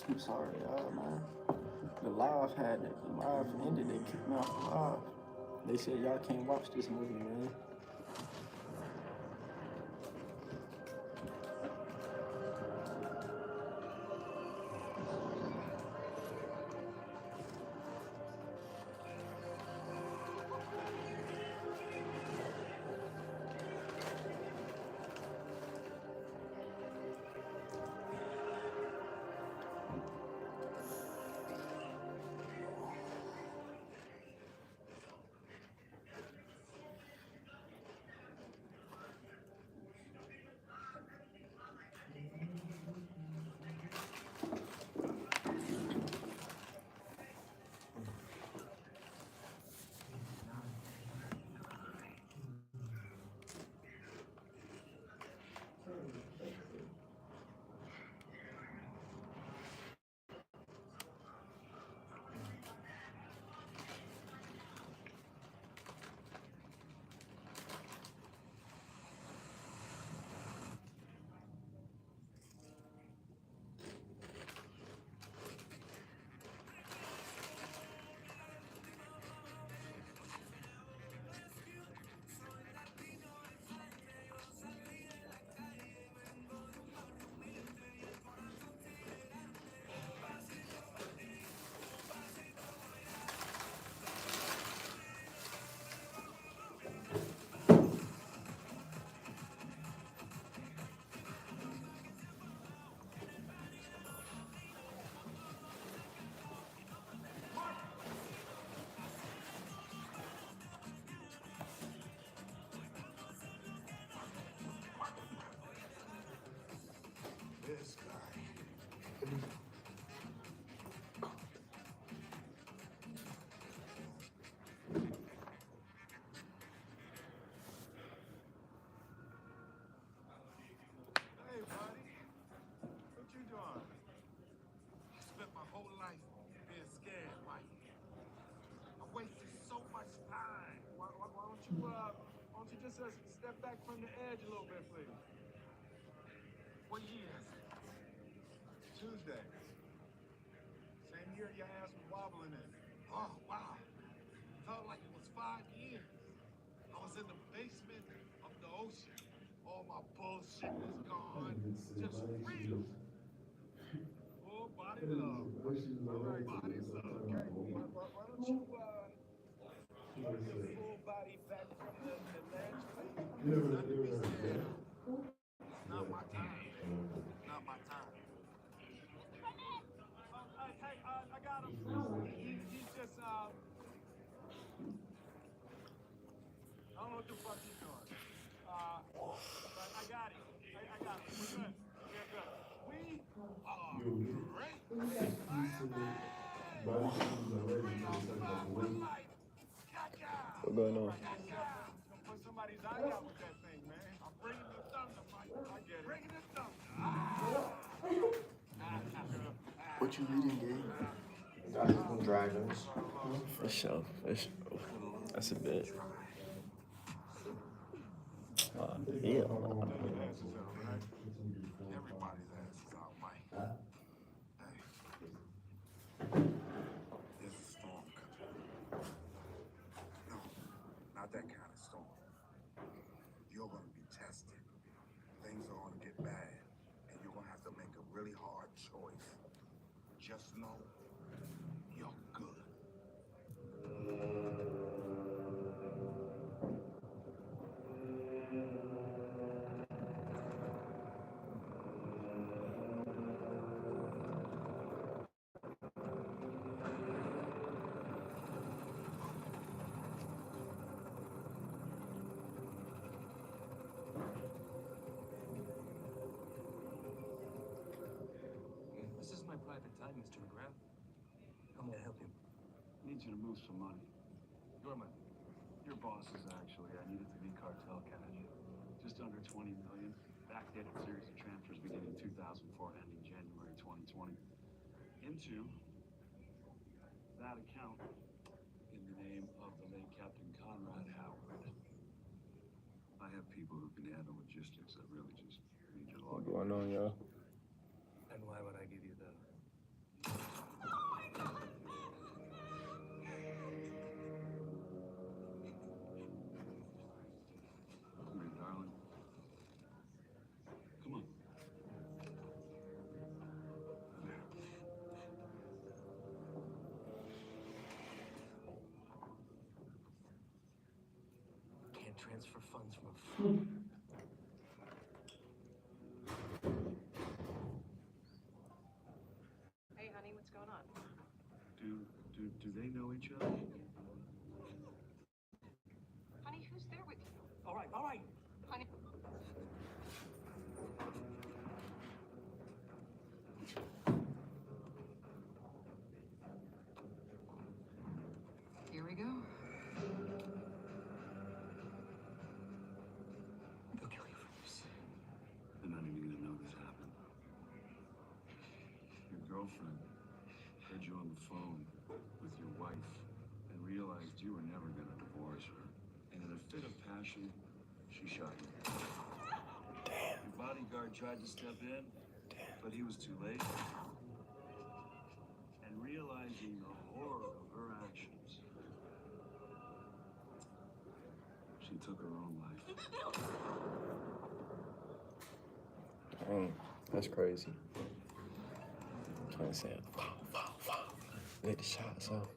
I'm sorry, y'all, man. The live ended. They kicked me off the live. They said y'all can't watch this movie, man. This guy. Hey, buddy. What you doing? I spent my whole life being scared, Mike. I wasted so much time. Why don't you just step back from the edge a little bit, please? What year is it? Tuesday. Same year your ass was wobbling in. Oh, wow. Felt like it was 5 years. I was in the basement of the ocean. All my bullshit was gone. Just freedom. Full body love. Full body love. Okay. Why don't you put your full body back from the ledge, please? Nothing to be scared of. It's not my time, baby. Not my time. Hey, I got him. He's just, I don't know what the fuck he's doing. But I got him. I got him. We're good. We're good. We are great. Miami! Bring on five for life. Cha-cha! What going on? Cha-cha! Gonna put somebody's eye out with that thing, man. I'm bringing the thunder, Mike. I get it. Bringing the thunder. What you reading, Gabe? Dragons. For sure, for sure. That's a bit. Yeah. Everybody's ass is out, right? Everybody's ass is out, Mike. Hey, there's a storm coming. No, not that kind of storm. You're gonna be tested. Things are gonna get bad, and you're gonna have to make a really hard choice. Just know you're good. This is my private time, Mr. McGrath. How may I help you? I need you to move some money. Your money. Your boss's, actually. I need it to be cartel cash. Just under 20 million. Backdated series of transfers beginning in 2004 and ending January 2020. Into that account in the name of the late Captain Conrad Howard. I have people who can handle logistics. I really just need your What's login. going on, y'all? And why would I give you the... Come here, darling. Come on. Can't transfer funds from a phone. Hey, honey, what's going on? Do they know each other? Honey, who's there with you? All right, all right. Honey. Here we go. They'll kill you for this. They're not even gonna know this happened. Your girlfriend heard you on the phone with your wife and realized you were never gonna divorce her. And in a fit of passion, she shot you. Damn. Your bodyguard tried to step in, but he was too late. And realizing the horror of her actions, she took her own life. Dang, that's crazy. Trying to say, let the shots off.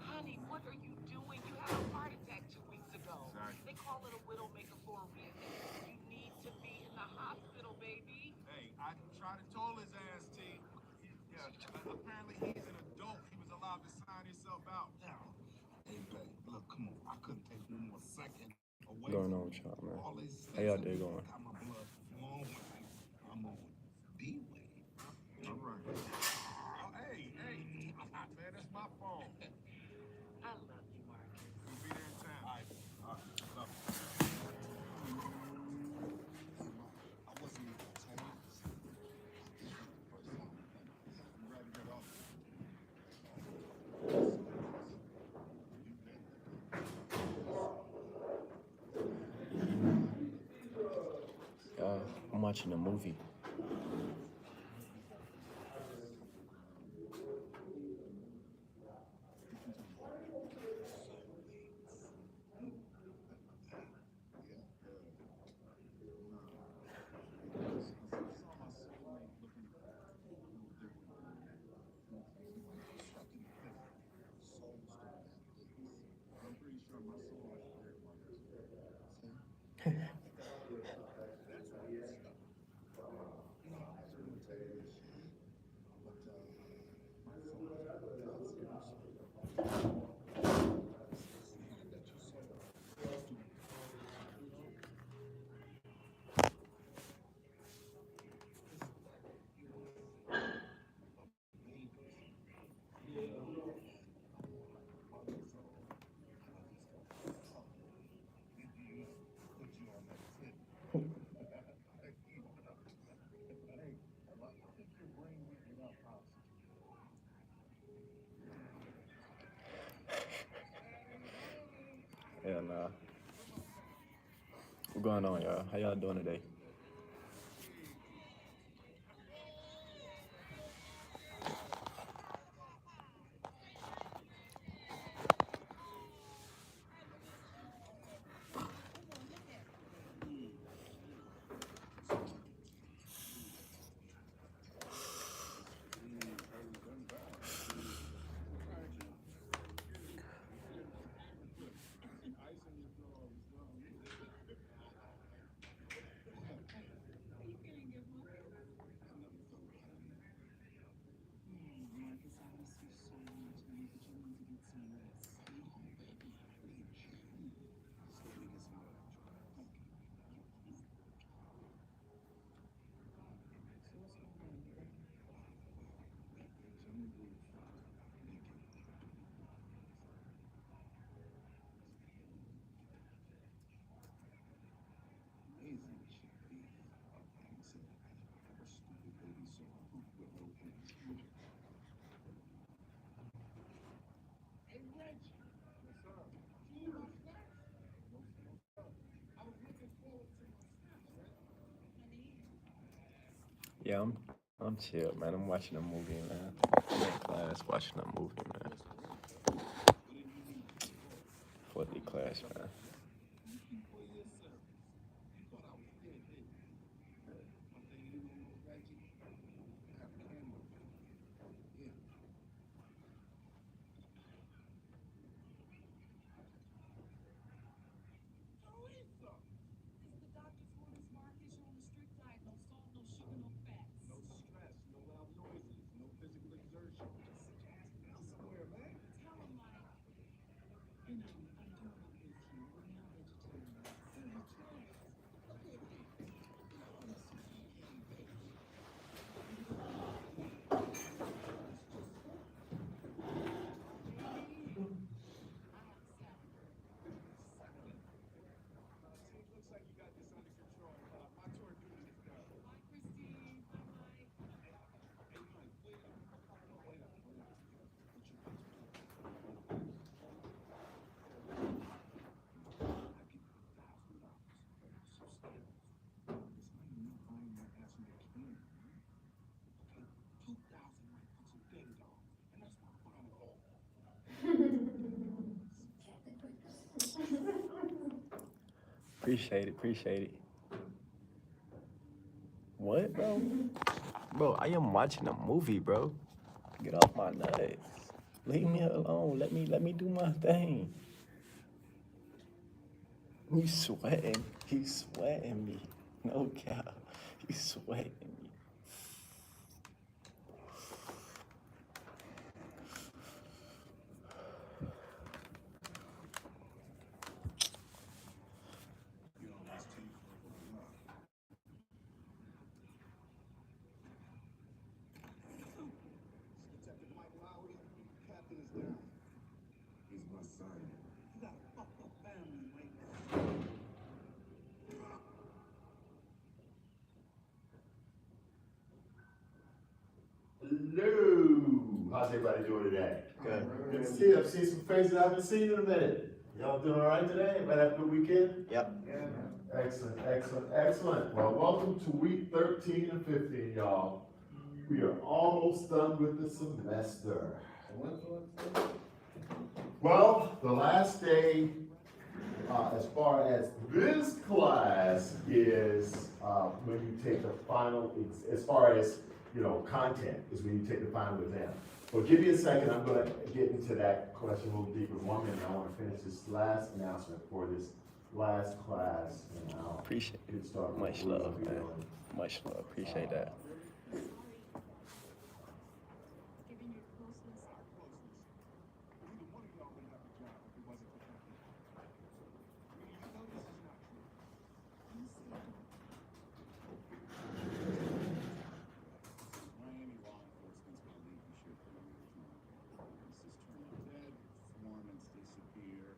Honey, what are you doing? You had a heart attack 2 weeks ago. Sorry. They call it a widowmaker for a reason. You need to be in the hospital, baby. Hey, I tried to toll his ass, T. Yeah, apparently he's an adult. He was allowed to sign himself out. Hey, babe, look, come on. I couldn't take one more second away What's going from on with y'all, man? all this. How y'all day going? Got my blood flowing. I'm on D-Way. All right. Oh, hey, man, that's my phone. I love you, Marcus. We'll be there in time. All right, love you. I wasn't even gonna tell you this. This is the first time. You ready to get off? I'm watching a movie. I'm pretty sure my soul is there, Marcus. That's why I'm stuck. You know, I was gonna tell you this shit, but my phone is seriously. That you saw. Hell nah. What's going on, y'all? How y'all doing today? Hey, Reggie. Yeah, I'm chill, man. I'm watching a movie, man. I'm in class watching a movie, man. 4D class, man. Teresa! It's the doctor's orders, Marcus. You're on a strict diet. No salt, no sugar, no fats. No stress, no loud noises, no physical exertion. Just sit your ass down somewhere, man. Tell him, Mike. You know, I'm growing up with you. We're not vegetarians. So you tried. Look at me. You know, I'm a sweet baby. Looks like you got this under control. My tour of duty is done. Bye, Christine. Bye, Mike. Hey, Mike, wait up. Wait up. What's your Appreciate it. What, bro? Bro, I am watching a movie, bro. Get off my nuts. Leave me alone. Let me do my thing. You sweating. You sweating me. No cap. You sweating me. You know, this team for love. Detective Mike Lowry, captain is down. He's my son. You got a fucked up family, Mike. Hello. How's everybody doing today? Good to see you. I've seen some faces I haven't seen in a minute. Y'all doing all right today? Everybody have a good weekend? Yep. Excellent. Well, welcome to week 13 and 15, y'all. We are almost done with the semester. Well, the last day, as far as this class is when you take the final, as far as, you know, content is when you take the final exam. Well, give me a second, I'm gonna get into that question a little deeper. 1 minute, I wanna finish this last announcement for this last class, and I'll Appreciate get started. with Much what we'll love, be man. doing. Much love. Appreciate that. Given your closeness, Our closeness. Neither one of y'all would have a job if it wasn't for Captain. You know this is not true. you see, Miami law enforcement's been leaking shit for years now. This is turning dead, informants disappear,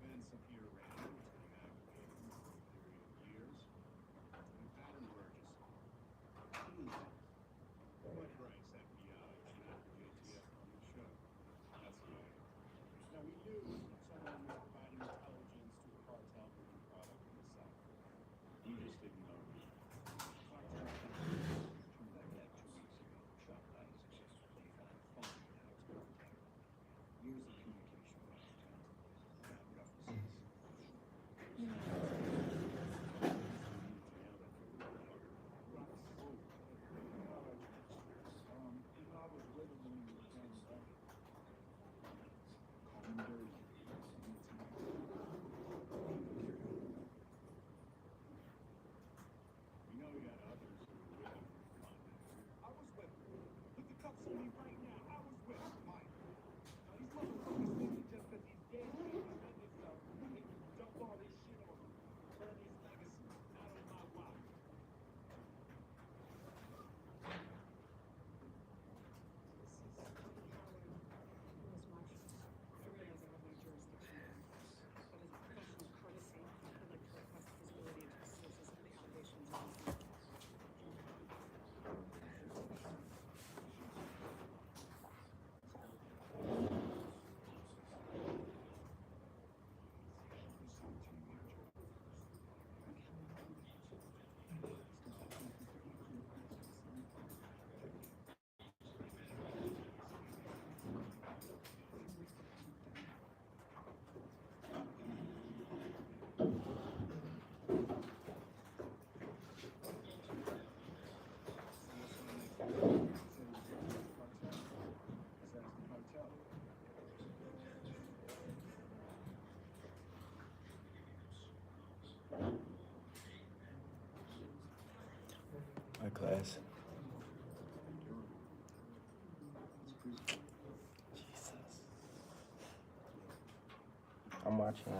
events appear random, turning aggravating for a period of years. And pattern emerges. My class. Jesus. I'm watching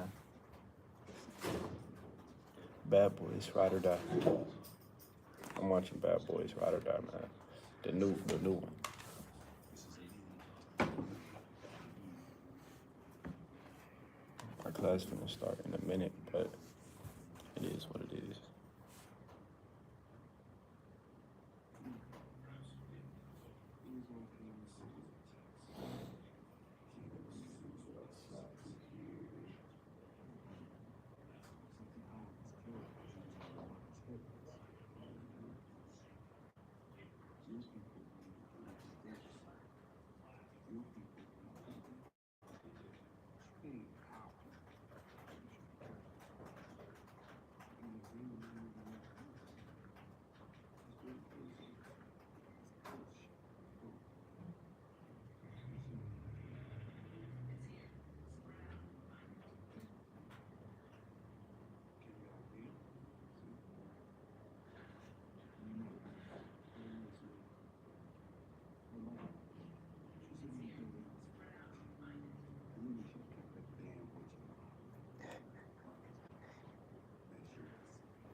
Bad Boys Ride or Die. I'm watching Bad Boys Ride or Die, man. The new one. My class finna start in a minute, but it is what it is.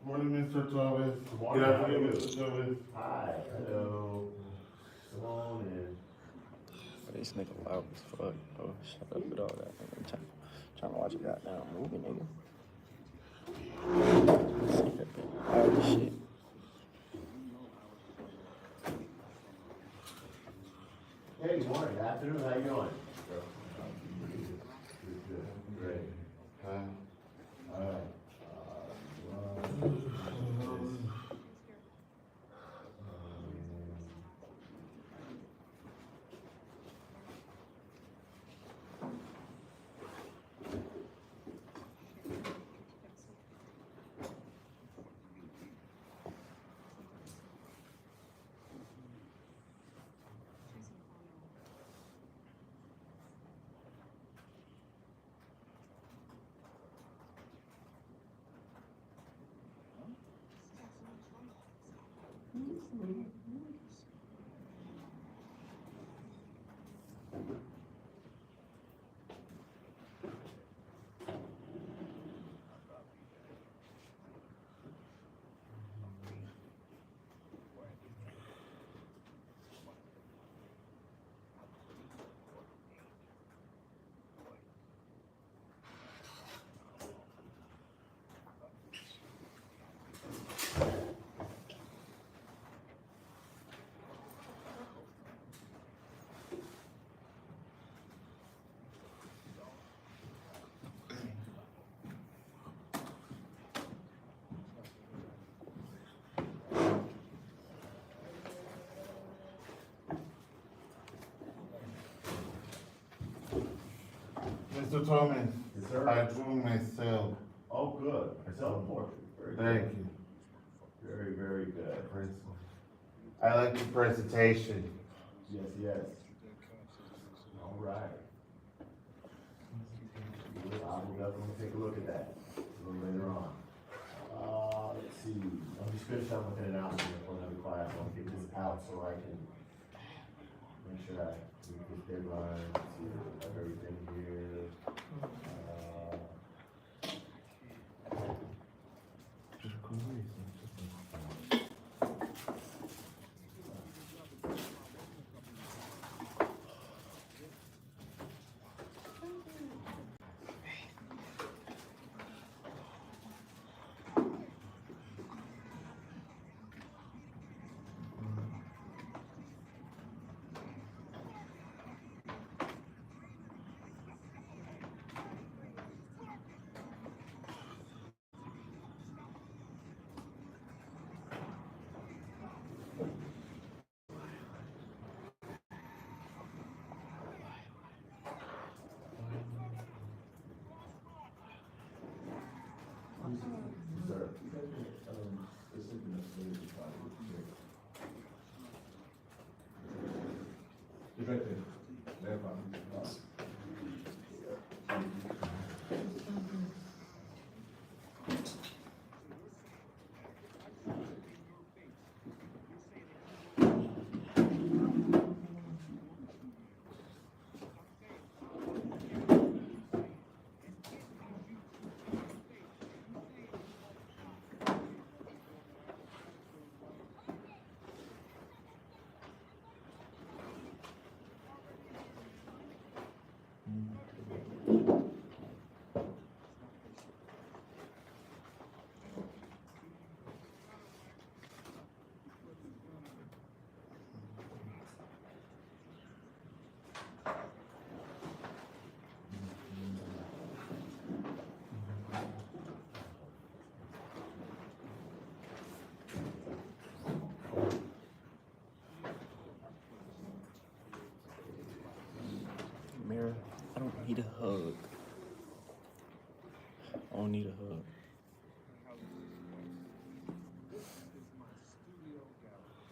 Morning, Mr. Thomas. Morning, Good how are you? afternoon, Mr. Thomas. Hi, hello. Come on in. This nigga loud as fuck, bro. Shut up with all that. I'm trying to watch a goddamn movie, nigga. Loud as shit. Hey, good morning, good afternoon, how you doing? Good, great. All right. Mr. Thomas, Yes, sir. I drew myself. Oh, good, a self-portrait, very good. Thank you. Very, very good. I like the presentation. Yes, yes. All right. I will definitely take a look at that a little later on. Let's see, I'm just finishing up with an announcement for another class. I'll get this out so I can make sure I meet this deadline, see if I have everything here. Sir. It's right there. need a hug. I don't need a hug. This is my studio gallery.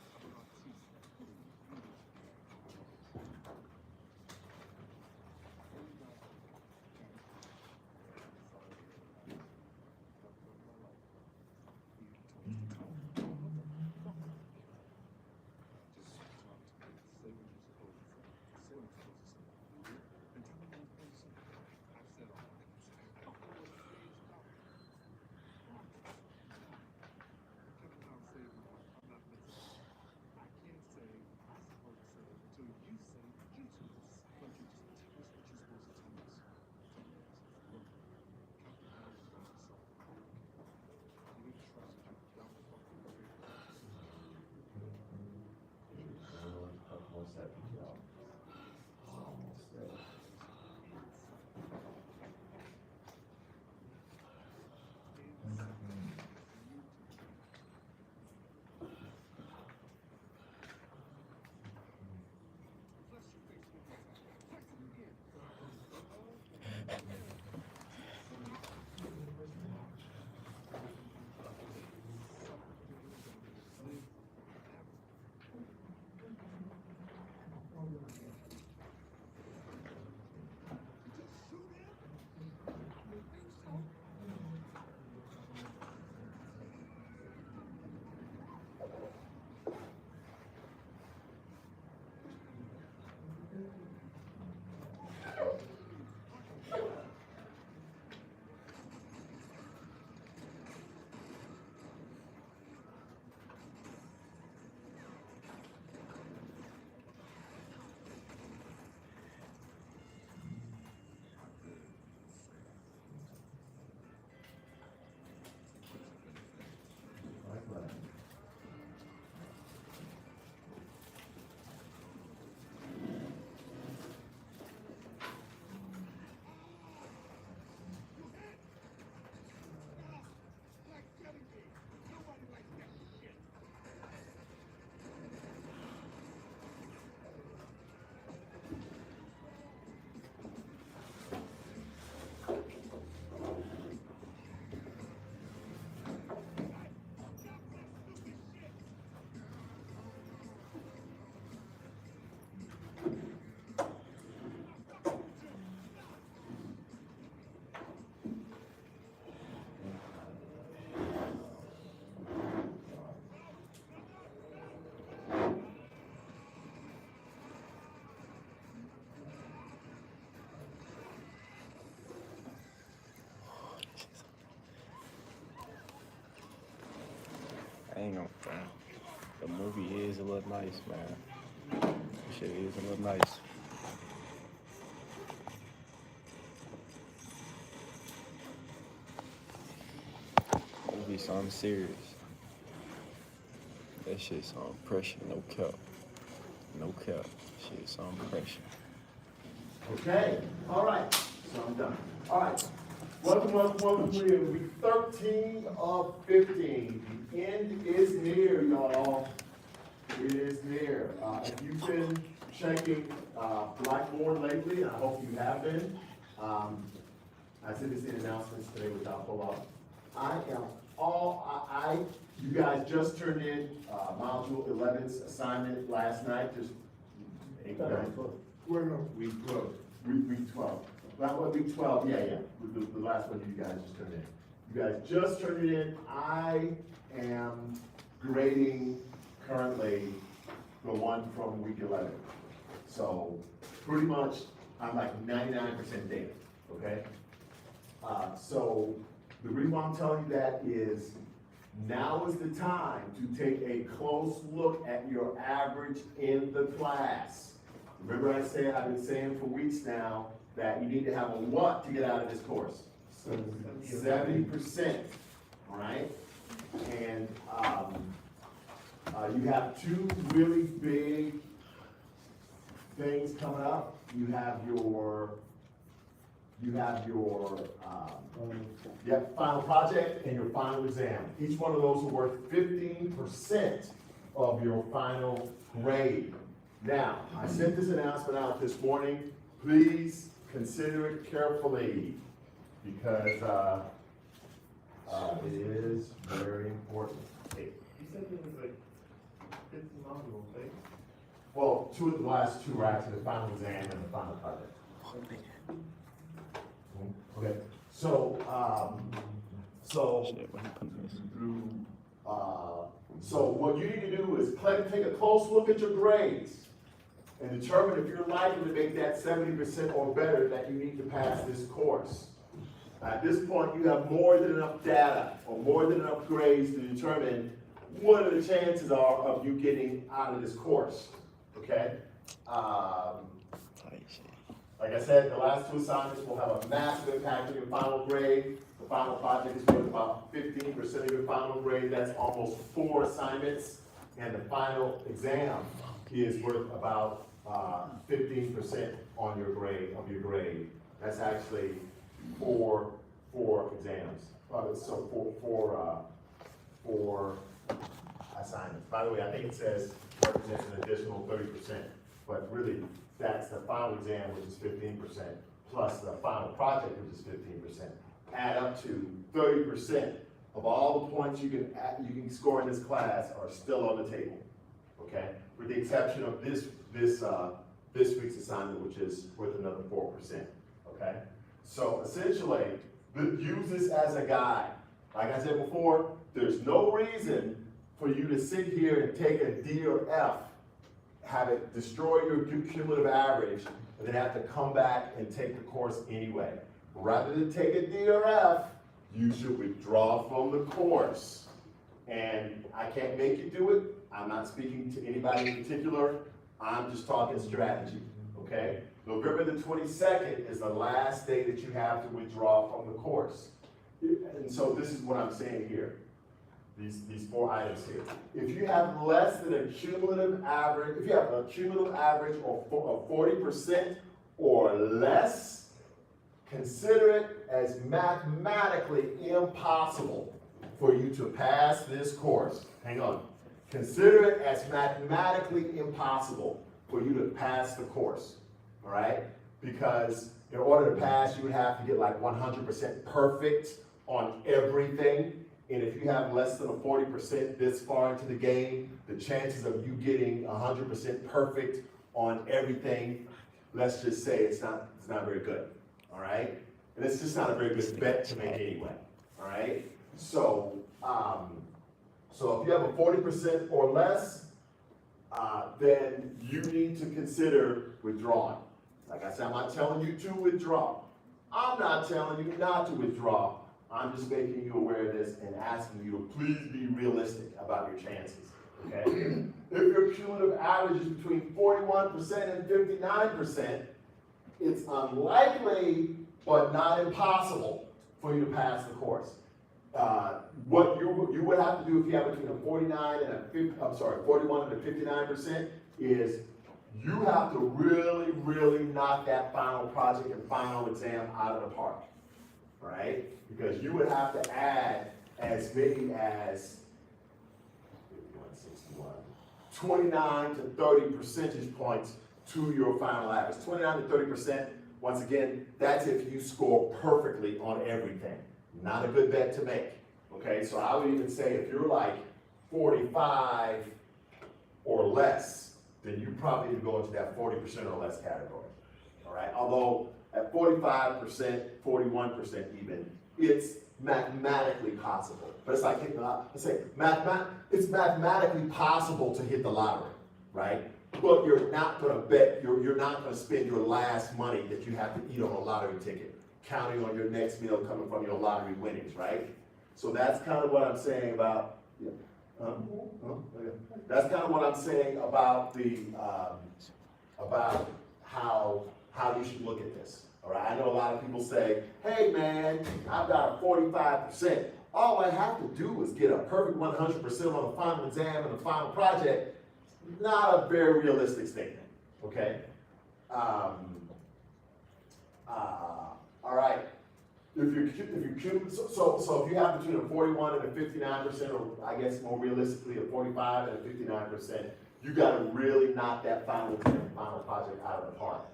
What's that? Almost there. Like that. I ain't gonna front. The movie is a little nice, man. The shit is a little nice. Movie something serious. That shit some pressure, no cap. No cap. Shit some pressure. Okay, all right, so I'm done. All right, welcome. We're in week 13 of 15. The end is near, y'all. It is near. If you've been checking Blackboard lately, and I hope you have been, I said this in announcements today without follow-up. You guys just turned in Module 11's assignment last night, just. Week 12. Week 12. That was week 12, yeah. The last one you guys just turned in. You guys just turned it in. I am grading currently the one from week 11. So pretty much I'm like 99% there, okay? So the reason why I'm telling you that is now is the time to take a close look at your average in the class. Remember I've been saying for weeks now that you need to have a what to get out of this course? 70%, all right? And you have two really big things coming up. You have your final project and your final exam. Each one of those are worth 15% of your final grade. Now, I sent this announcement out this morning. Please consider it carefully because it is very important. Hey, you said it was like 15 months ago, okay? Well, the last two are actually the final exam and the final project. Okay, so, Shit, what happened to this? so what you need to do is take a close look at your grades and determine if you're likely to make that 70% or better that you need to pass this course. At this point, you have more than enough data or more than enough grades to determine what are the chances are of you getting out of this course, okay? Like I said, the last two assignments will have a massive impact on your final grade. The final project is worth about 15% of your final grade. That's almost 4 assignments. And the final exam is worth about 15% on your grade, That's actually four exams. So four assignments. By the way, I think it says represents an additional 30%, but really that's the final exam, which is 15%, plus the final project, which is 15%. Add up to 30% of all the points you can score in this class are still on the table. Okay, with the exception of this week's assignment, which is worth another 4%. Okay, so essentially, use this as a guide. Like I said before, there's no reason for you to sit here and take a D or F, have it destroy your cumulative average, and then have to come back and take the course anyway. Rather than take a D or F, you should withdraw from the course. And I can't make you do it. I'm not speaking to anybody in particular. I'm just talking strategy, okay? November the 22nd is the last day that you have to withdraw from the course. And so this is what I'm saying here, these 4 items here. If you have less than a cumulative average, if you have a cumulative average of 40% or less, consider it as mathematically impossible for you to pass this course. Hang on. Consider it as mathematically impossible for you to pass the course, all right? Because in order to pass, you would have to get like 100% perfect on everything. And if you have less than a 40% this far into the game, the chances of you getting 100% perfect on everything, let's just say it's not very good, all right? And it's just not a very good bet to make anyway, all right? So, so if you have a 40% or less, then you need to consider withdrawing. Like I said, I'm not telling you to withdraw. I'm not telling you not to withdraw. I'm just making you aware of this and asking you to please be realistic about your chances, okay? If your cumulative average is between 41% and 59%, it's unlikely, but not impossible for you to pass the course. What you would have to do if you have between a 41 and a 59% is you have to really, really knock that final project and final exam out of the park, right? Because you would have to add as many as 29 to 30 percentage points to your final average. 29 to 30%, once again, that's if you score perfectly on everything. Not a good bet to make, okay? So I would even say if you're like 45 or less, then you probably need to go into that 40% or less category, all right? Although at 45%, 41% even, it's mathematically possible. But it's like, let's say, it's mathematically possible to hit the lottery, right? But you're not gonna bet, you're not gonna spend your last money that you have to eat on a lottery ticket, counting on your next meal coming from your lottery winnings, right? So that's kind of what I'm saying about, that's kind of what I'm saying about the, about how you should look at this. All right, I know a lot of people say, hey man, I've got a 45%. All I have to do is get a perfect 100% on the final exam and the final project. Not a very realistic statement, okay? All right, if you have between a 41 and a 59%, or I guess more realistically a 45 and a 59%, you gotta really knock that final exam, final project out of the park.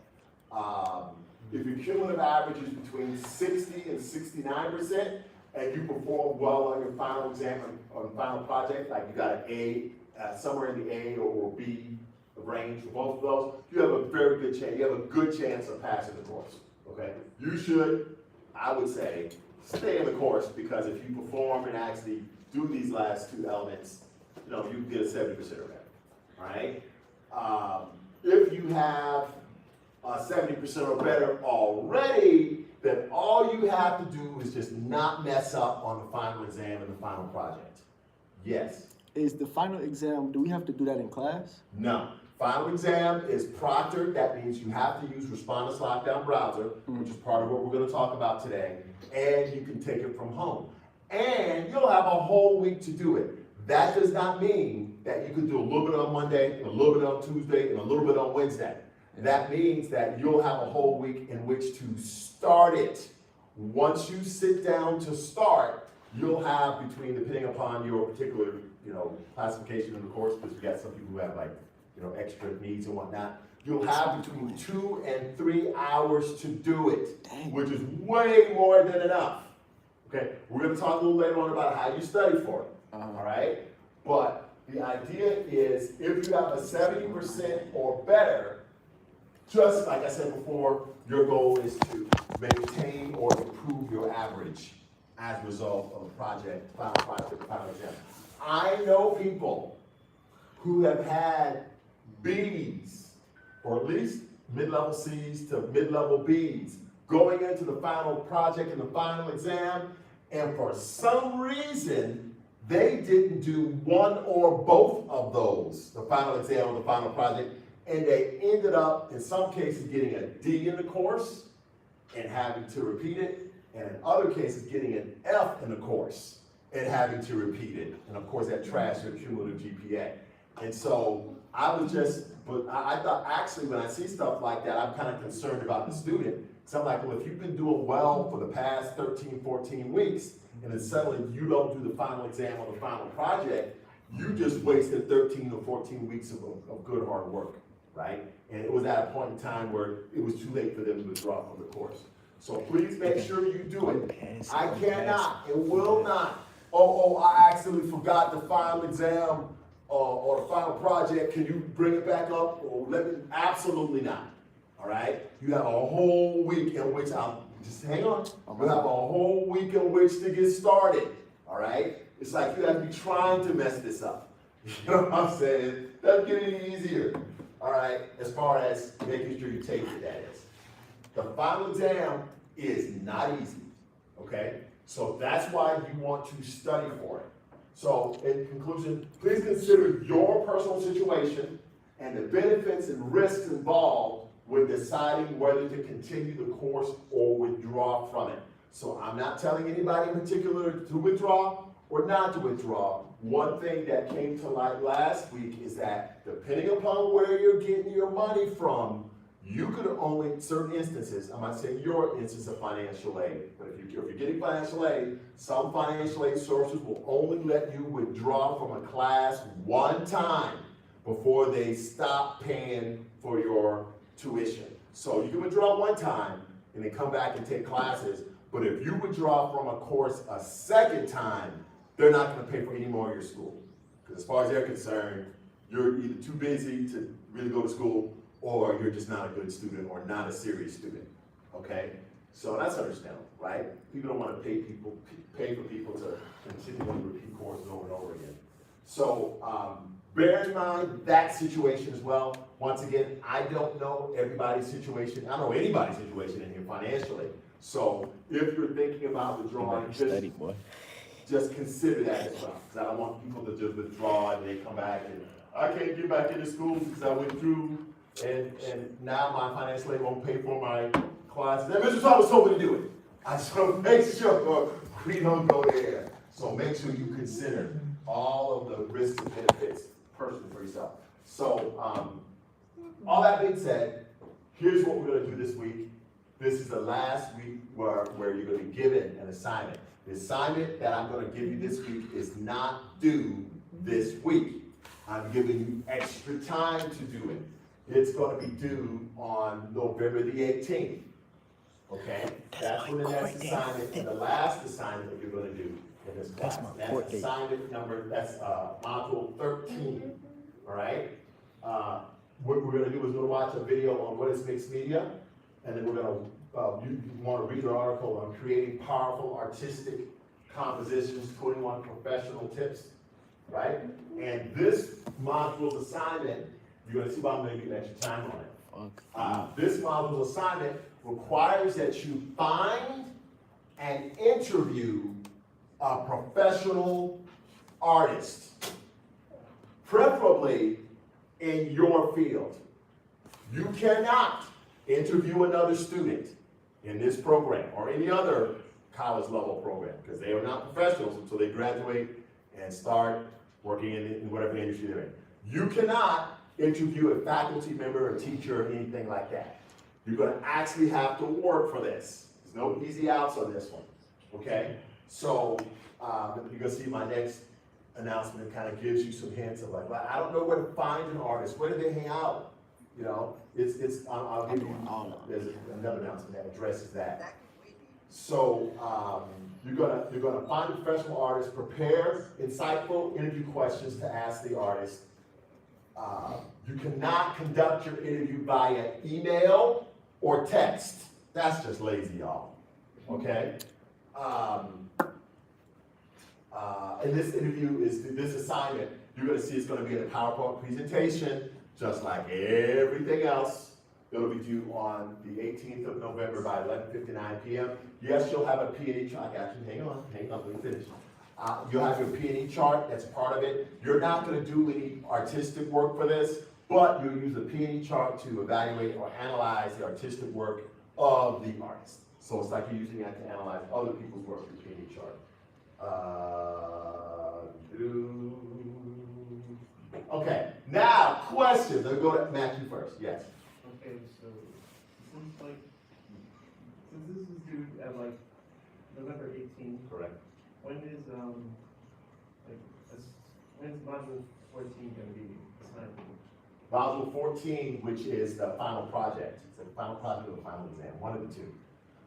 if your cumulative average is between 60 and 69%, and you perform well on your final exam, on final project, like you got an A, somewhere in the A or B range for both of those, you have a very good chance, you have a good chance of passing the course, okay? You should, I would say, stay in the course, because if you perform and actually do these last two elements, you know, you get a 70% or better, all right? If you have 70% or better already, then all you have to do is just not mess up on the final exam and the final project. Yes. Is the final exam, do we have to do that in class? No. Final exam is proctored. That means you have to use Respondus Lockdown Browser, which is part of what we're going to talk about today, and you can take it from home. And you'll have a whole week to do it. That does not mean that you could do a little bit on Monday, and a little bit on Tuesday, and a little bit on Wednesday. That means that you'll have a whole week in which to start it. Once you sit down to start, you'll have between, depending upon your particular, classification in the course, because we got some people who have extra needs and whatnot, you'll have between 2 and 3 hours to do it, which is way more than enough. Okay, we're gonna talk a little later on about how you study for it, all right? But the idea is, if you have a 70% or better, just like I said before, your goal is to maintain or improve your average as a result of a project, final exam. I know people who have had B's, or at least mid-level C's to mid-level B's, going into the final project and the final exam, and for some reason, they didn't do one or both of those, the final exam or the final project, and they ended up, in some cases, getting a D in the course and having to repeat it, and in other cases, getting an F in the course and having to repeat it. And of course, that trashed their cumulative GPA. And so I thought, actually, when I see stuff like that, I'm kind of concerned about the student. So I'm like, well, if you've been doing well for the past 13, 14 weeks, and then suddenly you don't do the final exam or the final project, you just wasted 13 or 14 weeks of good hard work, right? And it was at a point in time where it was too late for them to withdraw from the course. So please make sure you do it. I cannot and will not, I actually forgot the final exam or the final project, can you bring it back up? Or absolutely not, all right? You have a whole week in which just hang on. You have a whole week in which to get started, all right? It's like you have to be trying to mess this up. You know what I'm saying? Doesn't get any easier, all right, as far as making sure you take it, that is. The final exam is not easy, okay? So that's why you want to study for it. So in conclusion, please consider your personal situation and the benefits and risks involved with deciding whether to continue the course or withdraw from it. So I'm not telling anybody in particular to withdraw or not to withdraw. One thing that came to light last week is that depending upon where you're getting your money from, you could only, certain instances, I'm not saying your instance of financial aid, but if you're getting financial aid, some financial aid sources will only let you withdraw from a class one time before they stop paying for your tuition. So you can withdraw one time and then come back and take classes, but if you withdraw from a course a second time, they're not going to pay for any more of your school. Because as far as they're concerned, you're either too busy to really go to school, or you're just not a good student or not a serious student, okay? So that's understandable, right? People don't want to pay for people to continually repeat courses over and over again. So bear in mind that situation as well. Once again, I don't know everybody's situation. I don't know anybody's situation in here financially. So if you're thinking about withdrawing, just consider that as well. Because I don't want people to just withdraw and they come back and I can't get back into school because I withdrew. And now my financial aid won't pay for my classes. And Mr. Thomas told me to do it. I just want to make sure we don't go there. So make sure you consider all of the risks and benefits personally for yourself. So all that being said, here's what we're going to do this week. This is the last week where you're going to be given an assignment. The assignment that I'm going to give you this week is not due this week. I'm giving you extra time to do it. It's going to be due on November the 18th. Okay? That's for the next assignment, and the last assignment that you're gonna do in this class. That's my That's court date. assignment number, that's, module 13, all right? What we're gonna do is we're gonna watch a video on what is mixed media, and then we're gonna, you wanna read the article on creating powerful artistic compositions, 21 professional tips, right? And this module's assignment, you're gonna see why I'm gonna give you extra time on it. Fuck. This module's assignment requires that you find and interview a professional artist, preferably in your field. You cannot interview another student in this program or any other college level program because they are not professionals until they graduate and start working in whatever industry they're in. You cannot interview a faculty member, a teacher, or anything like that. You're gonna actually have to work for this. There's no easy outs on this one, okay? So, you're gonna see my next announcement kind of gives you some hints of like, well, I don't know where to find an artist, where do they hang out? You know, I'll give you, there's another announcement that addresses that. So, you're gonna find a professional artist, prepare insightful interview questions to ask the artist. You cannot conduct your interview via email or text. That's just lazy, y'all, okay? And this interview this assignment, you're gonna see it's gonna be in a PowerPoint presentation, just like everything else. It'll be due on the 18th of November by 11:59 p.m. Yes, you'll have a P&E chart. I got you. Hang on, let me finish. You'll have your P&E chart, that's part of it. You're not gonna do any artistic work for this, but you'll use the P&E chart to evaluate or analyze the artistic work of the artist. So it's like you're using that to analyze other people's work, the P&E chart. Okay, now questions. Let's go to Matthew first. Yes. Okay, so since this is due at like November 18th, Correct. when is when's module 14 gonna be assigned? Module 14, which is the final project. It's the final project or the final exam, one of the two.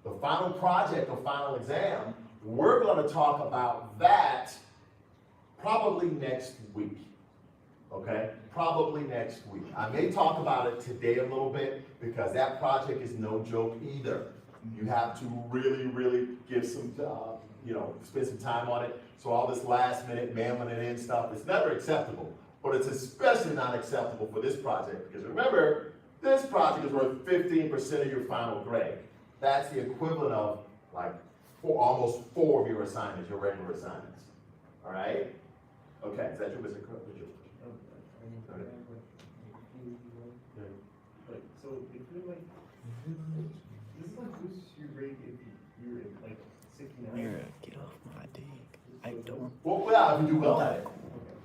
The final project or final exam, we're gonna talk about that probably next week, okay? Probably next week. I may talk about it today a little bit because that project is no joke either. You have to really, really give some, spend some time on it. So all this last minute mailing it in stuff, it's never acceptable. But it's especially not acceptable for this project because remember, this project is worth 15% of your final grade. That's the equivalent of like almost 4 of your assignments, your regular assignments. All right? Okay, is that your Mr. Cook? Like, so if you're like, this is like boosts your grade if you're at like 69. Mira, get off my dick. I don't. Well, yeah, if you do well at it.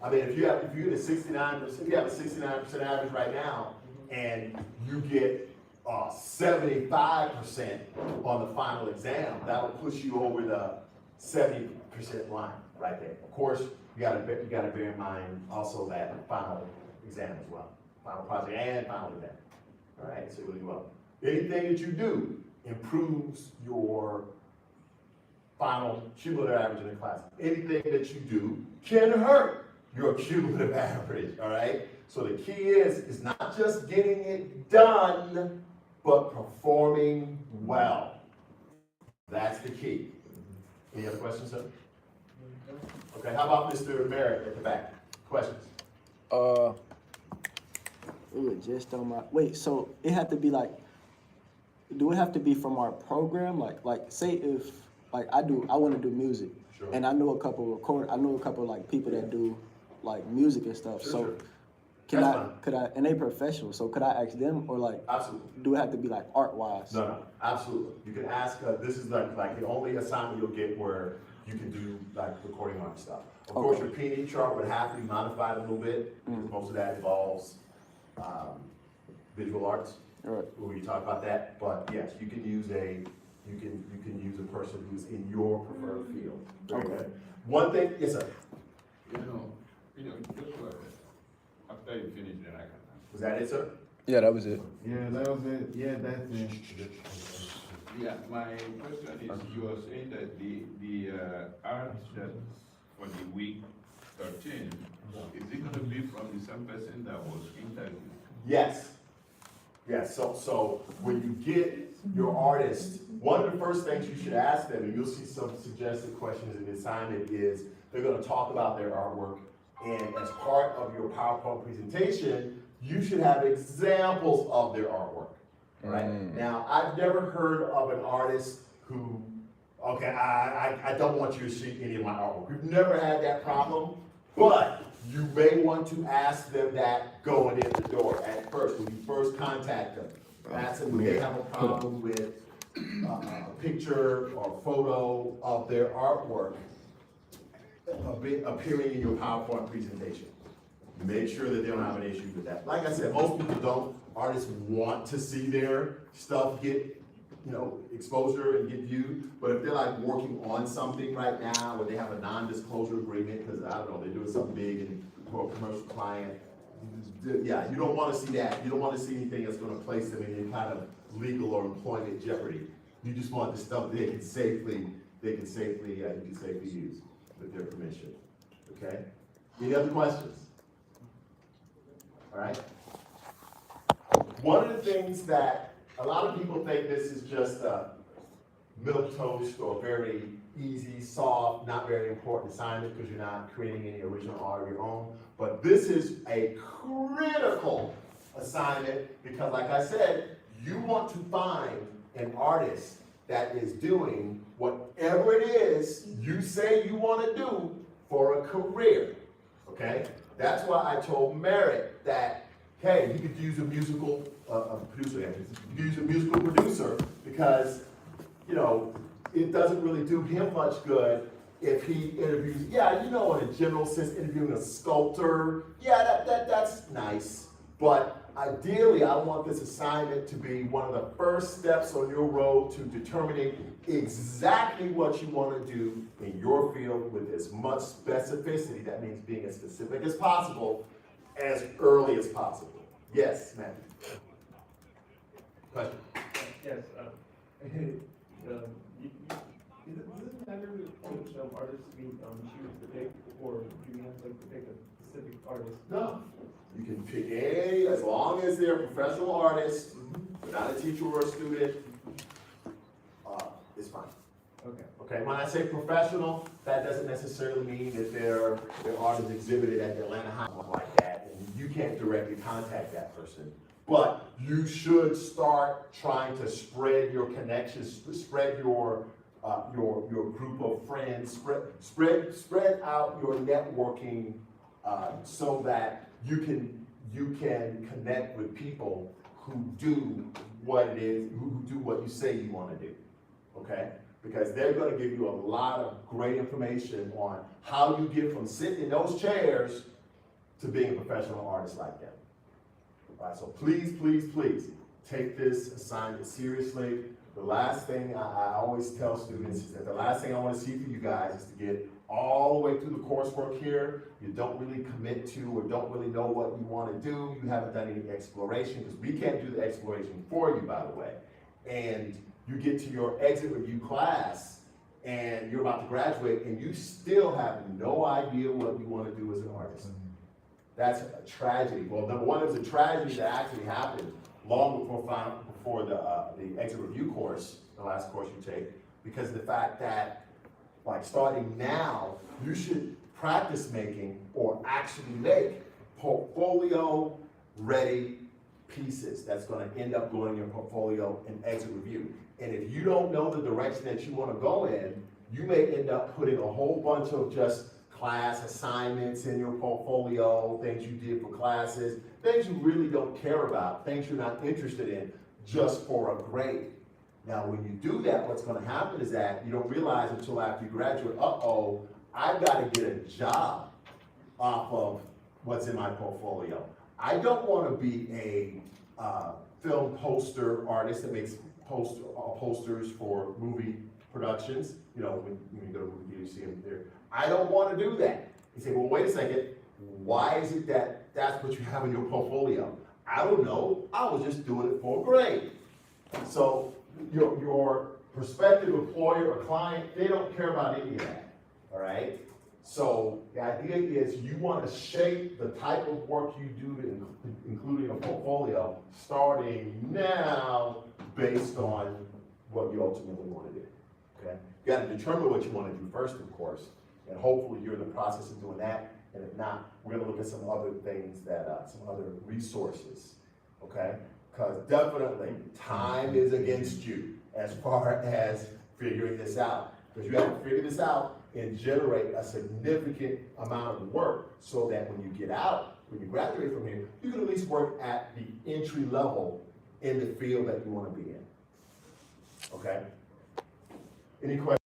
I mean, if you get a 69%, if you have a 69% average right now, and you get 75% on the final exam, that will push you over the 70% line right there. Of course, you gotta bear in mind also that final exam as well, final project and final exam. All right, so really well. Anything that you do improves your final cumulative average in the class. Anything that you do can hurt your cumulative average, all right? So the key is not just getting it done, but performing well. That's the key. Any other questions, sir? Okay, how about Mr. Merritt at the back? Questions? It was just on my, wait, so it had to be like, do it have to be from our program? Like say if, like I wanna do music. Sure. And I know a couple like people that do like music and stuff. Sure, So sure. could I, and they professional, so could I ask them or like, Absolutely. do it have to be like art wise? No, absolutely. You can ask, this is like the only assignment you'll get where you can do like recording art stuff. Of course, your P&E chart would have to be modified a little bit. Most of that involves visual arts. All right. When you talk about that, but yes, you can use you can use a person who's in your preferred field. Very Okay. good. One thing, yes, sir. Just what, after you finish, then I can. Was that it, sir? Yeah, that was it. Yeah, that was it. Yeah, that's it. Yeah, my question is, you are saying that the art that for the week 13, is it gonna be from the same person that was interviewed? Yes. Yes, so when you get your artist, one of the first things you should ask them, and you'll see some suggested questions in the assignment, is they're gonna talk about their artwork. And as part of your PowerPoint presentation, you should have examples of their artwork, right? Now, I've never heard of an artist who, okay, I don't want you to see any of my artwork. We've never had that problem, but you may want to ask them that going in the door at first, when you first contact them. Ask them if they have a problem with a picture or photo of their artwork appearing in your PowerPoint presentation. Make sure that they don't have an issue with that. Like I said, most people don't. Artists want to see their stuff get, exposure and get viewed. But if they're like working on something right now, or they have a non-disclosure agreement, because I don't know, they're doing something big and for a commercial client, yeah, you don't want to see that. You don't want to see anything that's going to place them in any kind of legal or employment jeopardy. You just want the stuff they can safely use with their permission. Okay? Any other questions? All right. One of the things that a lot of people think this is just a milquetoast or very easy, soft, not very important assignment because you're not creating any original art of your own. But this is a critical assignment because, like I said, you want to find an artist that is doing whatever it is you say you want to do for a career. Okay? That's why I told Merritt that, hey, you could use a musical producer. You could use a musical producer because, it doesn't really do him much good if he interviews, in a general sense, interviewing a sculptor. Yeah, that's nice. But ideally, I want this assignment to be one of the first steps on your road to determining exactly what you want to do in your field with as much specificity, that means being as specific as possible, as early as possible. Yes, Matthew. Question? Yes, does it matter which artists we choose to pick, or do we have to pick a specific artist? No. You can pick any, as long as they're a professional artist, not a teacher or a student, it's fine. Okay. Okay, when I say professional, that doesn't necessarily mean that their art is exhibited at the Atlanta High like that, and you can't directly contact that person. But you should start trying to spread your connections, spread your group of friends, spread out your networking so that you can connect with people who do what it is, who do what you say you want to do. Okay? Because they're going to give you a lot of great information on how you get from sitting in those chairs to being a professional artist like them. All right, so please, please, please take this assignment seriously. The last thing I always tell students is that the last thing I want to see for you guys is to get all the way through the coursework here. You don't really commit to or don't really know what you want to do. You haven't done any exploration because we can't do the exploration for you, by the way. And you get to your exit review class and you're about to graduate and you still have no idea what you want to do as an artist. That's a tragedy. Well, number one, it was a tragedy that actually happened long before the exit review course, the last course you take, because of the fact that, like, starting now, you should practice making or actually make portfolio-ready pieces that's going to end up going in your portfolio in exit review. And if you don't know the direction that you want to go in, you may end up putting a whole bunch of just class assignments in your portfolio, things you did for classes, things you really don't care about, things you're not interested in, just for a grade. Now, when you do that, what's going to happen is that you don't realize until after you graduate, I've got to get a job off of what's in my portfolio. I don't want to be a film poster artist that makes posters for movie productions. When you go to a movie theater, you see them there. I don't want to do that. You say, well, wait a second. Why is it that that's what you have in your portfolio? I don't know. I was just doing it for a grade. So your prospective employer or client, they don't care about any of that, all right? So the idea is you want to shape the type of work you do, including a portfolio, starting now based on what you ultimately want to do, okay? You got to determine what you want to do first, of course, and hopefully you're in the process of doing that. And if not, we're going to look at some other things that, some other resources, okay? Because definitely time is against you as far as figuring this out. Because you have to figure this out and generate a significant amount of work so that when you get out, when you graduate from here, you can at least work at the entry level in the field that you want to be in. Okay? Any questions?